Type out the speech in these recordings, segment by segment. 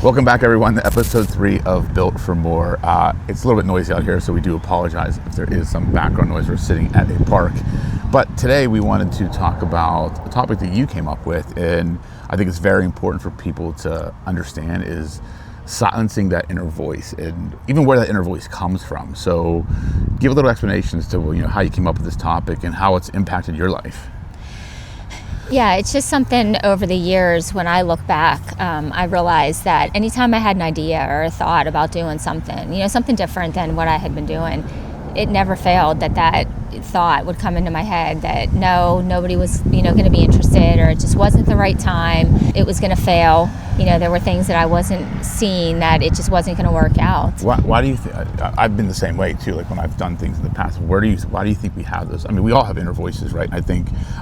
Welcome back, everyone, to episode 3 of Built for More. It's a little bit noisy out here, so we do apologize if there is some background noise. We're sitting at a park. But today we wanted to talk about a topic that you came up with, and I think it's very important for people to understand, is silencing that inner voice and even where that inner voice comes from. So give a little explanation as to how you came up with this topic and how it's impacted your life. Yeah, it's just something over the years when I look back, I realized that anytime I had an idea or a thought about doing something, something different than what I had been doing, it never failed that thought would come into my head that nobody was, going to be interested, or it just wasn't the right time. It was going to fail. There were things that I wasn't seeing that it just wasn't going to work out. Why do you think? I've been the same way too. Like when I've done things in the past, why do you think we have this? I mean, we all have inner voices, right?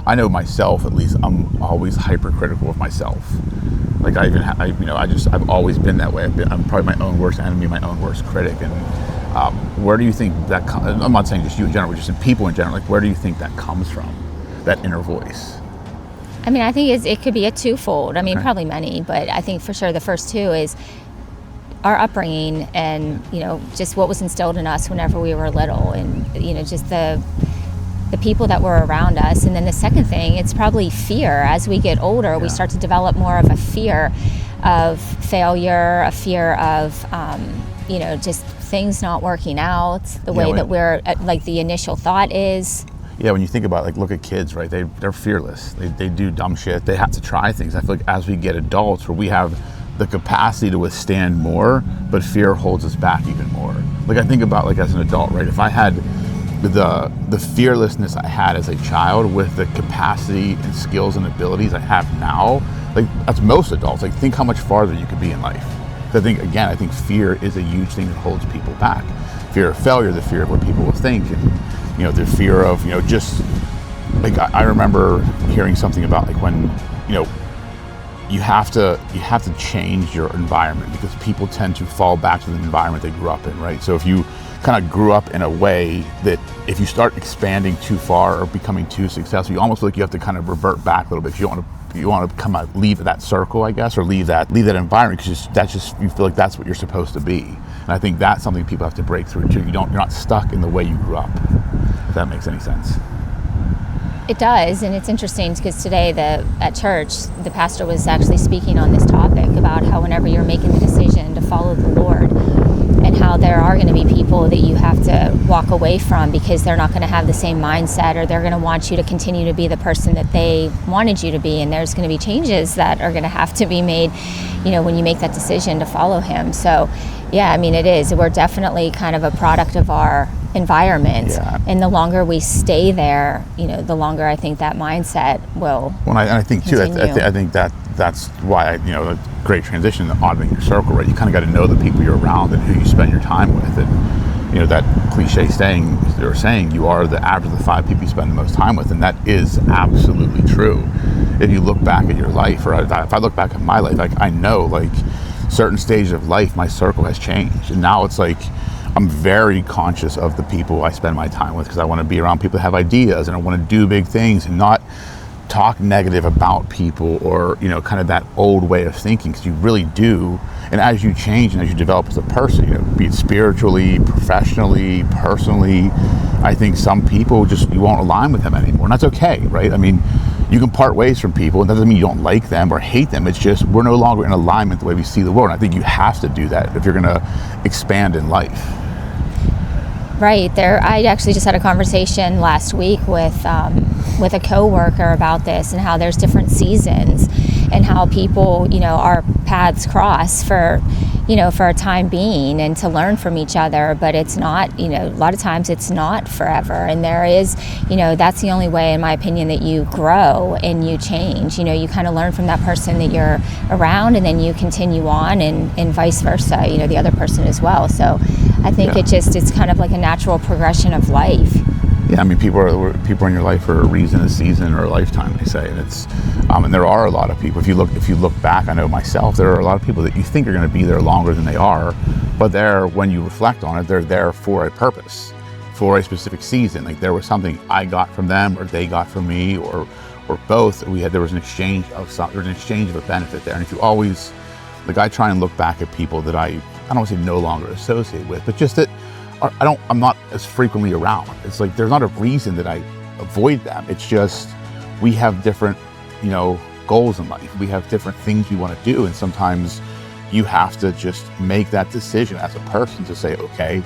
I know myself, at least, I'm always hypercritical of myself. Like I've always been that way. I'm probably my own worst enemy, my own worst critic. And where do you think that I'm not saying just you in general, but just in people in general, like where do you think that comes from, that inner voice? I mean, I think it could be a twofold. I mean, Okay. Probably many, but I think for sure the first two is our upbringing and, just what was instilled in us whenever we were little, and, just the people that were around us. And then the second thing, it's probably fear. As we get older, we start to develop more of a fear of failure, a fear of, just things not working out the way that we're, like the initial thought is. Yeah, when you think about look at kids, right? They're fearless. They do dumb shit. They have to try things. I feel like as we get adults, where we have the capacity to withstand more, but fear holds us back even more. Like I think about as an adult, right? If I had the fearlessness I had as a child with the capacity and skills and abilities I have now, that's most adults. Think how much farther you could be in life. I think fear is a huge thing that holds people back. Fear of failure, the fear of what people will think, and the fear of just I remember hearing something about when you have to change your environment, because people tend to fall back to the environment they grew up in, right? So if you kind of grew up in a way that if you start expanding too far or becoming too successful, you almost feel like you have to kind of revert back a little bit. You want to come out, leave that circle, I guess, or leave that environment, because you feel like that's what you're supposed to be. And I think that's something people have to break through too. You're not stuck in the way you grew up, if that makes any sense. It does, and it's interesting because today at church, the pastor was actually speaking on this topic about how whenever you're making the decision to follow the Lord, and how there are going to be people that you have to walk away from because they're not going to have the same mindset, or they're going to want you to continue to be the person that they wanted you to be, and there's going to be changes that are going to have to be made, when you make that decision to follow him. So, yeah, I mean, it is. We're definitely kind of a product of our environment, and the longer we stay there, the longer I think that mindset will. Well, I think too. I think that's why a great transition to auditing your circle, right? You kind of got to know the people you're around and who you spend your time with, and that cliche saying they're saying you are the average of the 5 people you spend the most time with, and that is absolutely true. If you look back at your life, or if I look back at my life, I know certain stages of life, my circle has changed, and now it's I'm very conscious of the people I spend my time with, because I want to be around people that have ideas, and I want to do big things and not talk negative about people, or kind of that old way of thinking, because you really do. And as you change and as you develop as a person, be it spiritually, professionally, personally, I think some people you won't align with them anymore, and that's okay, right? I mean, you can part ways from people, and that doesn't mean you don't like them or hate them. It's just we're no longer in alignment the way we see the world. And I think you have to do that if you're going to expand in life. Right. I actually just had a conversation last week with a coworker about this, and how there's different seasons, and how people, our paths cross for a time being, and to learn from each other. But it's not, a lot of times it's not forever. And there is, that's the only way, in my opinion, that you grow and you change. You kind of learn from that person that you're around, and then you continue on, and vice versa, the other person as well. So I think it's kind of like a natural progression of life. Yeah, I mean, people are in your life for a reason, a season, or a lifetime, they say, and it's and there are a lot of people. If you look back, I know myself, there are a lot of people that you think are going to be there longer than they are, but when you reflect on it, they're there for a purpose, for a specific season. There was something I got from them, or they got from me, or both. There was an exchange of a benefit there. And if you always Like I try and look back at people that I don't want to say no longer associate with, but just that I'm not as frequently around. It's like there's not a reason that I avoid them. It's just we have different, goals in life. We have different things we want to do, and sometimes you have to just make that decision as a person to say, okay,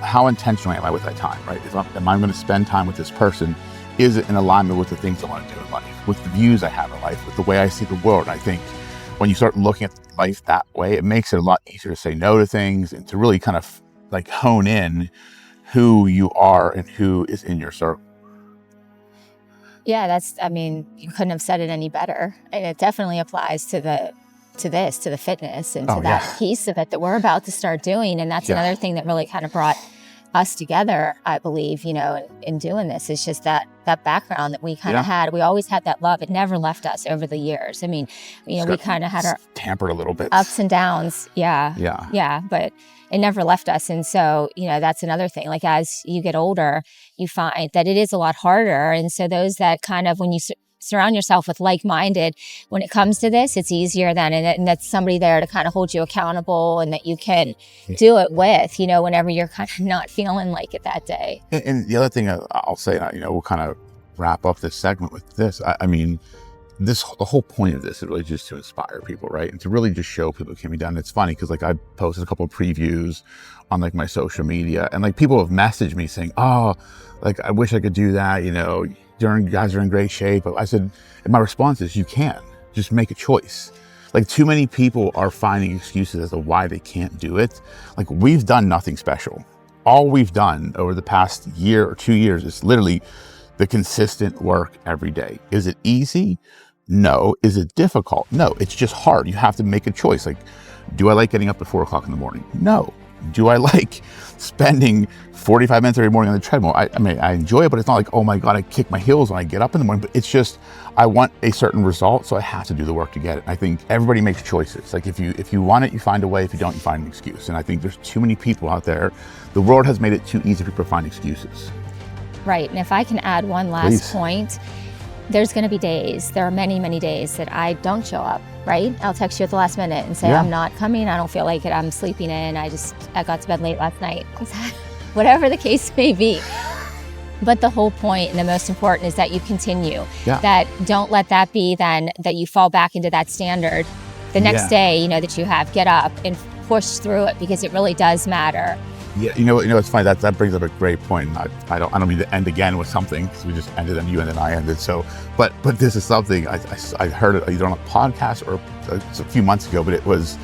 how intentional am I with that time, right? Am I going to spend time with this person? Is it in alignment with the things I want to do in life, with the views I have in life, with the way I see the world? And I think when you start looking at life that way, it makes it a lot easier to say no to things and to really kind of like hone in who you are and who is in your circle. Yeah, you couldn't have said it any better. And it definitely applies to the fitness and to that piece of it that we're about to start doing. And that's another thing that really kind of brought us together, I believe, in doing this. Is just that background that we kind of had. We always had that love. It never left us over the years. I mean, we kind of had our tampered a little bit, ups and downs. Yeah, but it never left us. And so, that's another thing. Like as you get older, you find that it is a lot harder. And so those that kind of, when you surround yourself with like-minded, when it comes to this, it's easier then, and that's somebody there to kind of hold you accountable and that you can do it with, whenever you're kind of not feeling like it that day. And the other thing I'll say, we'll kind of wrap up this segment with this. I mean, the whole point of this is really just to inspire people, right? And to really just show people it can be done. It's funny because like I posted a couple of previews on like my social media, and like people have messaged me saying, oh, like I wish I could do that, you guys are in great shape. But I said, and my response is, you can just make a choice. Like too many people are finding excuses as to why they can't do it. Like we've done nothing special. All we've done over the past year or 2 years is literally the consistent work every day. Is it easy? No. Is it difficult? No. It's just hard. You have to make a choice. Like, do I like getting up at 4 o'clock in the morning? No. Do I like spending 45 minutes every morning on the treadmill? I mean, I enjoy it, but it's not like, oh my God, I kick my heels when I get up in the morning. But it's just, I want a certain result, so I have to do the work to get it. I think everybody makes choices. Like if you want it, you find a way. If you don't, you find an excuse. And I think there's too many people out there. The world has made it too easy for people to find excuses. Right. And if I can add one last point, there's going to be days, there are many, many days that I don't show up, right? I'll text you at the last minute and say, I'm not coming. I don't feel like it. I'm sleeping in. I got to bed late last night. Whatever the case may be. But the whole point and the most important is that you continue. That don't let that be then that you fall back into that standard. The next day, that you have, get up and push through it, because it really does matter. Yeah, it's funny that brings up a great point. I don't mean to end again with something, because we just ended and you ended and I ended. So, but this is something I heard it either on a podcast or a few months ago, but it was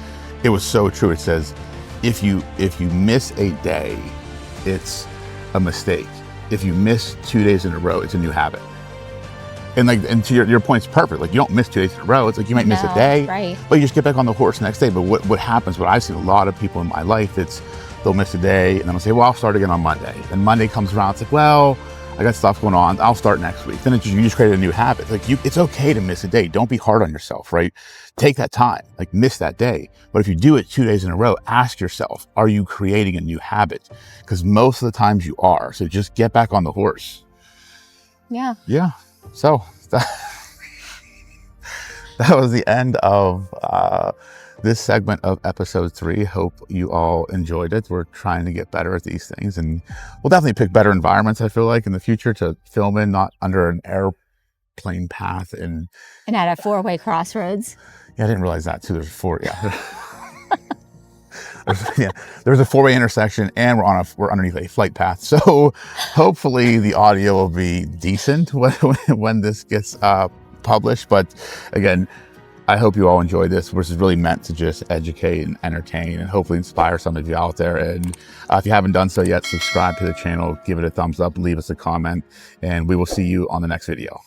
so true. It says, if you miss a day, it's a mistake. If you miss 2 days in a row, it's a new habit. And to your point's perfect. Like you don't miss 2 days in a row. It's like you might miss a day, right, but you just get back on the horse the next day. But what happens? What I've seen a lot of people in my life, they'll miss a day, and then they'll say, well, I'll start again on Monday. Then Monday comes around, it's like, well, I got stuff going on, I'll start next week. Then you just created a new habit. Like it's okay to miss a day. Don't be hard on yourself, right? Take that time, like miss that day. But if you do it 2 days in a row, ask yourself, are you creating a new habit? Because most of the times you are. So just get back on the horse. Yeah. So that was the end of this segment of episode 3. Hope you all enjoyed it. We're trying to get better at these things, and we'll definitely pick better environments, I feel like, in the future to film in, not under an airplane path and at a 4-way crossroads. Yeah, I didn't realize that too. There's 4. There's a 4-way intersection, and we're underneath a flight path. So hopefully the audio will be decent when this gets published. But again, I hope you all enjoy this, which is really meant to just educate and entertain and hopefully inspire some of you out there. And if you haven't done so yet, subscribe to the channel, give it a thumbs up, leave us a comment, and we will see you on the next video.